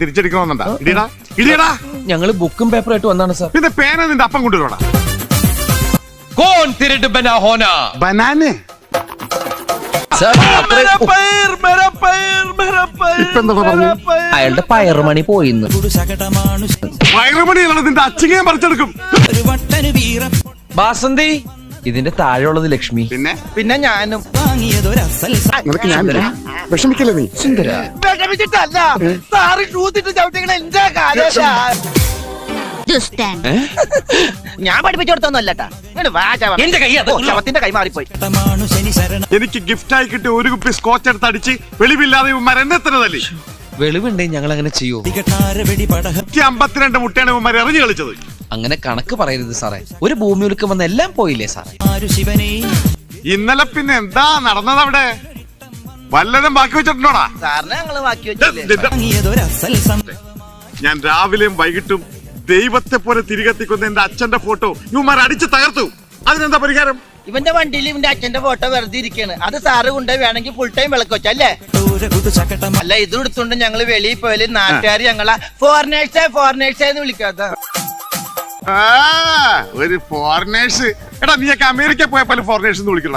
തിരിച്ചടിക്കണമെന്നുണ്ടാ ഇടിയടാ ഇടിയടാ. ഞങ്ങള് ബുക്കും പേപ്പറായിട്ട് വന്നാണ് സാർ. പിന്നെ പേന നിന്റെ അപ്പം കൊണ്ടുവരോടാ. കോൺ തിരട്ട് ബനാ ഹോനാ ബനാനെ സാർ. അയാളുടെ പയറുമണി പോയിന്ന്. വയറുമണിയാണ് നിന്റെ അച്ഛനെയും പറിച്ചെടുക്കും. ബാസന്തി, ഇതിന്റെ താഴെയുള്ളത് ലക്ഷ്മി. പിന്നെ ഞാനും. നിനക്ക് ഞാനില്ല. വിഷമിക്കില്ല നീ. സുന്ദര വിഷമിച്ചിട്ടല്ല സാറ് ഷൂത്തിട്ട് ചവിട്ടിക്കണ എന്റെ കാലശാ. ഞാൻ പഠിപ്പിച്ചു കൊടുത്തൊന്നുമല്ലട്ടാ. എന്റെ കൈ ശവത്തിന്റെ കൈ മാറിപ്പോയി. എനിക്ക് ഗിഫ്റ്റായി കിട്ടിയ ഒരു കുപ്പി സ്കോച്ച് എടുത്ത് അടിച്ച് വെളിവില്ലാതെ മരന്നെത്തനതല്ലേ. വെളിവുണ്ടേ ഞങ്ങൾ അങ്ങനെ ചെയ്യൂ. 52 മുട്ടയാണ് ഇവന്മാർ എറിഞ്ഞു കളിച്ചത്. അങ്ങനെ കണക്ക് പറയരുത് സാറേ. ഒരു ഭൂമി ഉലുക്കം വന്ന് എല്ലാം പോയില്ലേ സാറേ. ഇന്നലെ പിന്നെ എന്താ നടന്നത് അവിടെ? വല്ലതും ബാക്കി വെച്ചിട്ടുണ്ടോടാ? സാറിനെ ഞങ്ങള് ബാക്കി വെച്ചില്ലേ? ഞാൻ രാവിലെയും വൈകിട്ടും ദൈവത്തെ പോലെ തിരികെത്തിക്കുന്ന എന്റെ അച്ഛന്റെ ഫോട്ടോ ഇവന്മാർ അടിച്ച് തകർത്തു. അതിനെന്താ പരിഹാരം? ഇവന്റെ വണ്ടിയിൽ ഇവന്റെ അച്ഛന്റെ ഫോട്ടോ വെറുതെ ഇരിക്കാണ്. അത് സാറ് കൊണ്ട് വേണമെങ്കിൽ ഫുൾ ടൈം വിളക്ക് വെച്ചല്ലേ. അല്ല, ഇത് എടുത്തോണ്ട് ഞങ്ങള് വെളിയിൽ പോയാല് നാട്ടുകാർ ഞങ്ങളെ ഫോറിനേഴ്സ് എന്ന് വിളിക്കാത്ത. ഒരു ഫോറിനേഴ്സ്. എടാ നീയൊക്കെ അമേരിക്ക പോയപ്പോൾ ഫോറിനേഴ്സ് എന്ന് വിളിക്കണ.